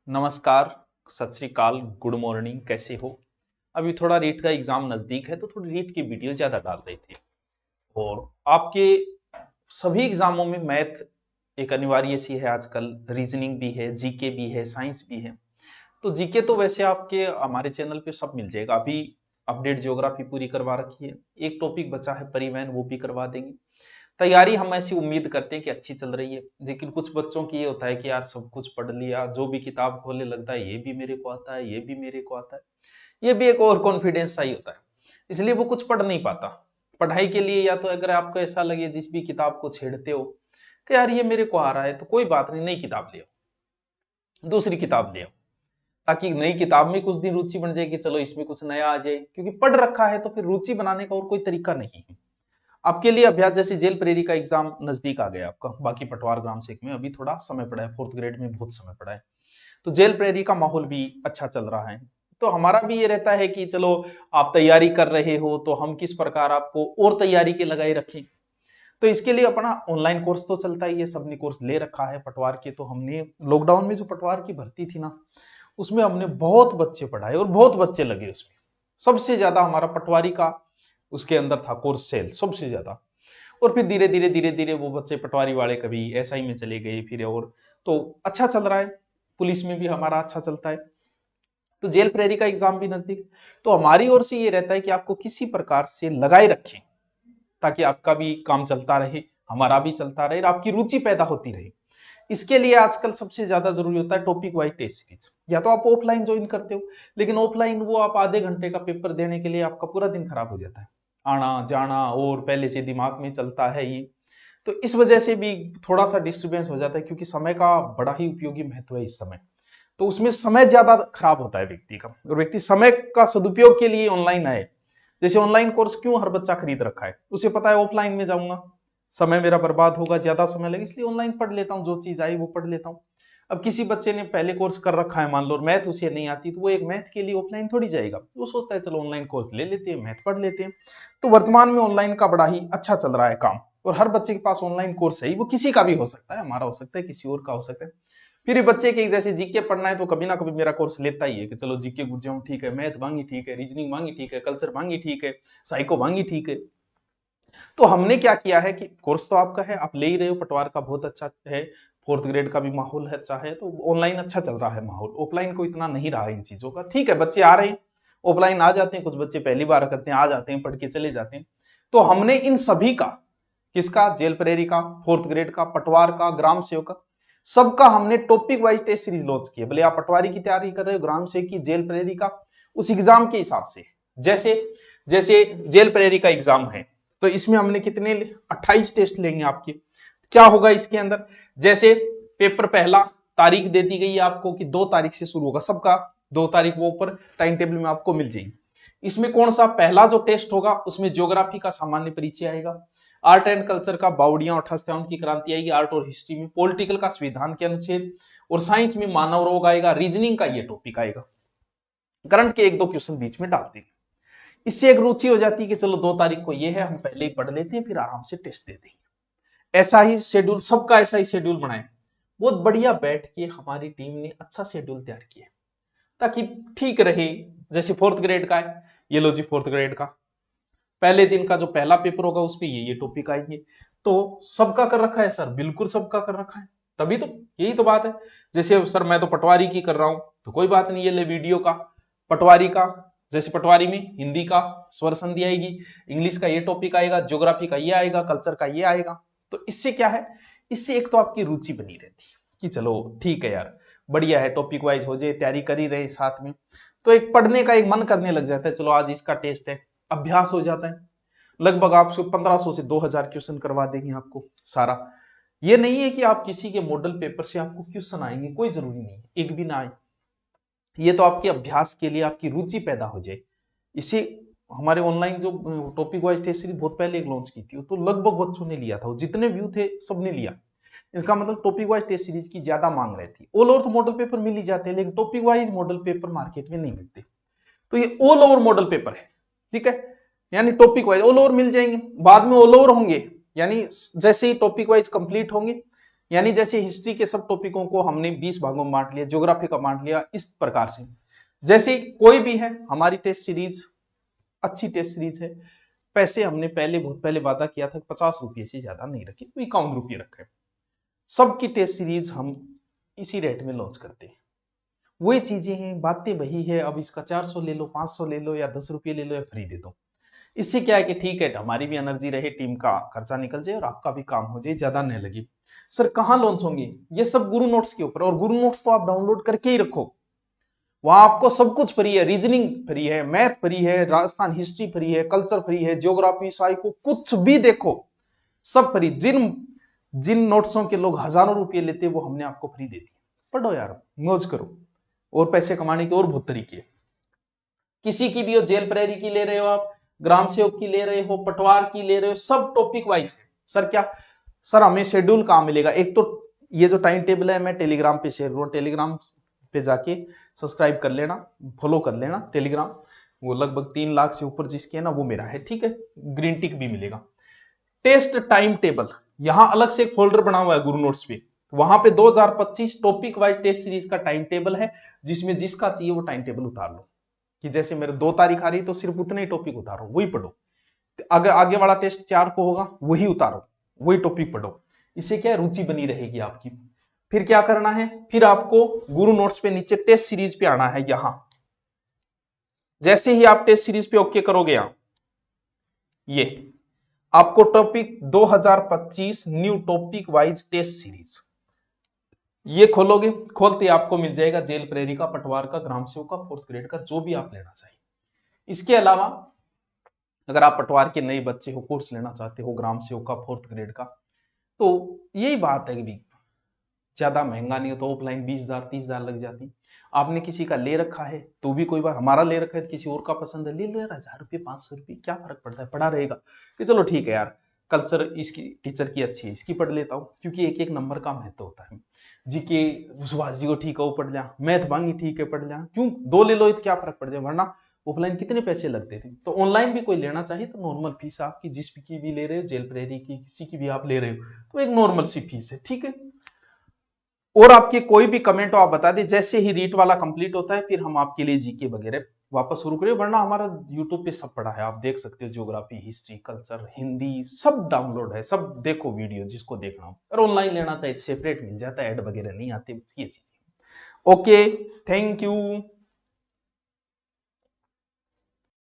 नमस्कार, सत श्री अकाल, गुड मॉर्निंग, कैसे हो? अभी थोड़ा रीट का एग्जाम नजदीक है तो थोड़ी रीट की वीडियो ज्यादा डाल रहे थे। और आपके सभी एग्जामों में मैथ एक अनिवार्य सी है आजकल। रीजनिंग भी है, जीके भी है, साइंस भी है। तो जीके तो वैसे आपके हमारे चैनल पे सब मिल जाएगा। अभी अपडेट ज्योग्राफी पूरी करवा रखी है, एक टॉपिक बचा है परिवहन, वो भी करवा देंगे। तैयारी हम ऐसी उम्मीद करते हैं कि अच्छी चल रही है, लेकिन कुछ बच्चों की ये होता है कि यार सब कुछ पढ़ लिया, जो भी किताब खोलने लगता है ये भी मेरे को आता है, ये भी मेरे को आता है। ये भी एक और कॉन्फिडेंस सा ही होता है, इसलिए वो कुछ पढ़ नहीं पाता। पढ़ाई के लिए या तो अगर आपको ऐसा लगे जिस भी किताब को छेड़ते हो कि यार ये मेरे को आ रहा है, तो कोई बात नहीं, नई किताब ले आओ, दूसरी किताब ले आओ, ताकि नई किताब में कुछ दिन रुचि बन जाए कि चलो इसमें कुछ नया आ जाए। क्योंकि पढ़ रखा है तो फिर रुचि बनाने का और कोई तरीका नहीं है। आपके लिए अभ्यास जैसे जेल प्रेरी का एग्जाम नजदीक आ गया आपका, बाकी पटवार ग्राम सेक में अभी थोड़ा समय पड़ा है, फोर्थ ग्रेड में बहुत समय पड़ा है। तो जेल प्रेरी का माहौल भी अच्छा चल रहा है। तो हमारा भी ये रहता है कि चलो आप तैयारी कर रहे हो तो हम किस प्रकार आपको और तैयारी के लगाए रखें। तो इसके लिए अपना ऑनलाइन कोर्स तो चलता ही है, सबने कोर्स ले रखा है पटवार के। तो हमने लॉकडाउन में जो पटवार की भर्ती थी ना, उसमें हमने बहुत बच्चे पढ़ाए और बहुत बच्चे लगे उसमें। सबसे ज्यादा हमारा पटवारी का उसके अंदर था कोर्स सेल सबसे ज्यादा। और फिर धीरे धीरे धीरे धीरे वो बच्चे पटवारी वाले कभी एसआई में चले गए, फिर और तो अच्छा चल रहा है। पुलिस में भी हमारा अच्छा चलता है। तो जेल प्रेरी का एग्जाम भी नजदीक। तो हमारी ओर से ये रहता है कि आपको किसी प्रकार से लगाए रखें, ताकि आपका भी काम चलता रहे, हमारा भी चलता रहे और आपकी रुचि पैदा होती रहे। इसके लिए आजकल सबसे ज्यादा जरूरी होता है टॉपिक वाइज टेस्ट सीरीज। या तो आप ऑफलाइन ज्वाइन करते हो, लेकिन ऑफलाइन वो आप आधे घंटे का पेपर देने के लिए आपका पूरा दिन खराब हो जाता है, आना जाना और पहले से दिमाग में चलता है ये। तो इस वजह से भी थोड़ा सा डिस्टर्बेंस हो जाता है, क्योंकि समय का बड़ा ही उपयोगी महत्व है इस समय। तो उसमें समय ज्यादा खराब होता है व्यक्ति का, और व्यक्ति समय का सदुपयोग के लिए ऑनलाइन आए। जैसे ऑनलाइन कोर्स क्यों हर बच्चा खरीद रखा है, उसे पता है ऑफलाइन में जाऊंगा समय मेरा बर्बाद होगा, ज्यादा समय लगेगा, इसलिए ऑनलाइन पढ़ लेता हूँ, जो चीज आई वो पढ़ लेता हूँ। अब किसी बच्चे ने पहले कोर्स कर रखा है मान लो, मैथ उसे नहीं आती, तो वो एक मैथ के लिए ऑफलाइन थोड़ी जाएगा, वो सोचता है चलो ऑनलाइन कोर्स ले लेते हैं, मैथ पढ़ लेते हैं। तो वर्तमान में ऑनलाइन का बड़ा ही अच्छा चल रहा है काम। और हर बच्चे के पास ऑनलाइन कोर्स है, वो किसी का भी हो सकता है, हमारा हो सकता है, किसी और का हो सकता है। फिर ये बच्चे के जैसे जीके पढ़ना है तो कभी ना कभी मेरा कोर्स लेता ही है कि चलो जीके गुर जाऊं, ठीक है, मैथ मांगी ठीक है, रीजनिंग मांगी ठीक है, कल्चर मांगी ठीक है, साइको मांगी ठीक है। तो हमने क्या किया है कि कोर्स तो आपका है, आप ले ही रहे हो, पटवार का बहुत अच्छा है, फोर्थ ग्रेड का भी माहौल है, अच्छा है, तो ऑनलाइन अच्छा चल रहा है माहौल, ऑफलाइन को इतना नहीं रहा इन चीजों का। ठीक है, बच्चे आ रहे हैं, ऑफलाइन आ जाते हैं, कुछ बच्चे पहली बार करते हैं, आ जाते हैं, पढ़ के चले जाते हैं। तो हमने इन सभी का, किसका, जेल प्रेरी का, फोर्थ ग्रेड का, पटवार का, ग्राम सेवक का, सबका हमने topic wise test series launch की है। भले आप पटवारी की तैयारी कर रहे हो, ग्राम सेवक की, जेल प्रेरी का, उस एग्जाम के हिसाब से। जैसे जैसे जेल प्रेरी का एग्जाम है, तो इसमें हमने कितने 28 टेस्ट लेंगे आपके। क्या होगा इसके अंदर, जैसे पेपर पहला, तारीख दे दी गई है आपको कि 2 तारीख से शुरू होगा सबका, 2 तारीख वो ऊपर टाइम टेबल में आपको मिल जाएगी। इसमें कौन सा पहला जो टेस्ट होगा उसमें ज्योग्राफी का सामान्य परिचय आएगा, आर्ट एंड कल्चर का बावड़ियां और ठस्याउन की क्रांति आएगी, आर्ट और हिस्ट्री में पॉलिटिकल का संविधान के अनुच्छेद, और साइंस में मानव रोग आएगा, रीजनिंग का ये टॉपिक आएगा। करंट के 1-2 क्वेश्चन बीच में डालते हैं। इससे एक रुचि हो जाती है कि चलो 2 तारीख को ये है, हम पहले ही पढ़ लेते हैं, फिर आराम से टेस्ट दे देंगे। ऐसा ही शेड्यूल, सबका ऐसा ही शेड्यूल बनाए। बहुत बढ़िया बैठ के हमारी टीम ने अच्छा शेड्यूल तैयार किया, ताकि ठीक रहे। जैसे फोर्थ ग्रेड का है, ये लो जी, फोर्थ ग्रेड का पहले दिन का जो पहला पेपर होगा उसपे ये टॉपिक आएंगे। तो सबका कर रखा है सर, बिल्कुल सबका कर रखा है, तभी तो, यही तो बात है। जैसे सर मैं तो पटवारी की कर रहा हूं, तो कोई बात नहीं, ये ले वीडियो का पटवारी का। जैसे पटवारी में हिंदी का स्वर संधि आएगी, इंग्लिश का ये टॉपिक आएगा, ज्योग्राफी का ये आएगा, कल्चर का ये आएगा। तो इससे क्या है, इससे एक तो आपकी रुचि बनी रहती है कि चलो ठीक है यार, बढ़िया है, टॉपिक वाइज हो जाए, तैयारी कर ही रहे साथ में। तो एक पढ़ने का एक मन करने लग जाता है, चलो आज इसका टेस्ट है, अभ्यास हो जाता है। लगभग आपको 1500 से 2000 क्वेश्चन करवा देंगे आपको सारा। ये नहीं है कि आप किसी के मॉडल पेपर से आपको क्वेश्चन आएंगे, कोई जरूरी नहीं, एक भी ना आए। ये तो आपके अभ्यास के लिए आपकी रुचि पैदा हो जाए। इसे हमारे ऑनलाइन जो टॉपिक वाइज टेस्ट सीरीज बहुत पहले एक लॉन्च की थी, तो लगभग बच्चों ने लिया था, जितने व्यू थे सबने लिया। इसका मतलब टॉपिक वाइज टेस्ट सीरीज की ज्यादा मांग रहती है। ऑल ओवर तो मॉडल पेपर मिल ही जाते हैं, लेकिन topic wise model paper market में नहीं मिलते। तो ये ऑल ओवर मॉडल पेपर है, ठीक है, यानी टॉपिक वाइज ऑल ओवर मिल जाएंगे, बाद में ऑल ओवर होंगे, यानी जैसे ही टॉपिक वाइज कंप्लीट होंगे, यानी जैसे हिस्ट्री के सब टॉपिकों को हमने 20 भागों में बांट लिया, ज्योग्राफी का बांट लिया, इस प्रकार से। जैसे कोई भी है, हमारी टेस्ट सीरीज अच्छी टेस्ट सीरीज है। पैसे हमने बहुत पहले वादा किया था, 50 रुपये से ज्यादा नहीं रखे, तो 51 रुपये रखे। सबकी टेस्ट सीरीज हम इसी रेट में लॉन्च करते हैं। वही चीजें हैं, बातें वही है। अब इसका 400 ले लो, 500 ले लो, या 10 रुपये ले लो, या फ्री दे दो। इससे क्या है कि ठीक है, हमारी भी एनर्जी रहे, टीम का खर्चा निकल जाए और आपका भी काम हो जाए, ज्यादा नहीं लगे। सर कहाँ लॉन्च होंगे? ये सब गुरु नोट्स के ऊपर। और गुरु नोट्स तो आप डाउनलोड करके ही रखो, वहां आपको सब कुछ फ्री है। रीजनिंग फ्री है, मैथ फ्री है, राजस्थान हिस्ट्री फ्री है, कल्चर फ्री है, ज्योग्राफी, साइको, कुछ भी देखो सब फ्री। जिन जिन नोट्सों के लोग हजारों रुपये लेते वो हमने आपको फ्री दे दिए। पढ़ो यार, मौज करो। और पैसे कमाने के और बहुत तरीके हैं। किसी की भी हो, जेल प्रेरी की ले रहे हो आप, ग्राम सेवक की ले रहे हो, पटवार की ले रहे हो, सब टॉपिक वाइज है। सर क्या सर हमें शेड्यूल कहां मिलेगा? एक तो ये जो टाइम टेबल है मैं टेलीग्राम पे शेयर करूँ, टेलीग्राम पे जाके सब्सक्राइब कर लेना, फॉलो कर लेना टेलीग्राम। वो लगभग 3 लाख से ऊपर जिसके है ना, वो मेरा है, ठीक है। ग्रीन टिक भी मिलेगा। टेस्ट टाइम टेबल, यहां अलग से एक फोल्डर बना हुआ है गुरु नोट्स पे। वहां पे 2025 टॉपिक वाइज टेस्ट सीरीज का टाइम टेबल है, जिसमें जिसका चाहिए वो टाइम टेबल उतार लो। कि जैसे मेरे 2 तारीख आ रही तो सिर्फ उतने ही टॉपिक उतारो, वही पढ़ो। अगर आगे वाला टेस्ट 4 को होगा, वही उतारो, वही टॉपिक पढ़ो। इससे क्या है, रुचि बनी रहेगी आपकी। फिर क्या करना है, फिर आपको गुरु नोट्स पे नीचे टेस्ट सीरीज पे आना है। यहां जैसे ही आप टेस्ट सीरीज पे ओके करोगे, यहां ये आपको topic 2025 new topic wise test series, ये खोलोगे। खोलते आपको मिल जाएगा जेल प्रेरी का, पटवार का, ग्राम सेवक का, 4th ग्रेड का, जो भी आप लेना चाहिए। इसके अलावा अगर आप पटवार के नए बच्चे हो, कोर्स लेना चाहते हो ग्राम सेवक का 4th ग्रेड का, तो यही बात है कि ज्यादा महंगा नहीं हो तो ऑफलाइन 20,000 30,000 लग जाती। आपने किसी का ले रखा है तो भी, कोई बार हमारा ले रखा है तो किसी और का पसंद है, ले लो यार, 1000 रुपये 500 रुपये क्या फर्क पड़ता है, पढ़ा रहेगा कि चलो ठीक है यार, कल्चर इसकी टीचर की अच्छी है, इसकी पढ़ लेता हूँ, क्योंकि एक एक नंबर का महत्व होता है। जीके सुभाष जी को ठीक है वो पढ़ लिया, मैथ मांगी ठीक है पढ़ लिया, क्यों 2 ले लो तो क्या फर्क पड़ जाए, वरना ऑफलाइन कितने पैसे लगते थे। तो ऑनलाइन भी कोई लेना चाहिए तो नॉर्मल फीस आपकी, जिस की भी ले रहे हो, जेल प्रेरी की किसी की भी आप ले रहे हो, तो एक नॉर्मल सी फीस है, ठीक है। और आपके कोई भी कमेंट हो आप बता दें, जैसे ही रीट वाला कंप्लीट होता है फिर हम आपके लिए जीके वगैरह वापस शुरू करें। वरना हमारा यूट्यूब पे सब पड़ा है, आप देख सकते हो, ज्योग्राफी, हिस्ट्री, कल्चर, हिंदी, सब डाउनलोड है, सब देखो वीडियो जिसको देखना हो। और ऑनलाइन लेना चाहिए सेपरेट मिल जाता है, ऐड वगैरह नहीं आते, ये चीजें। Okay, thank you.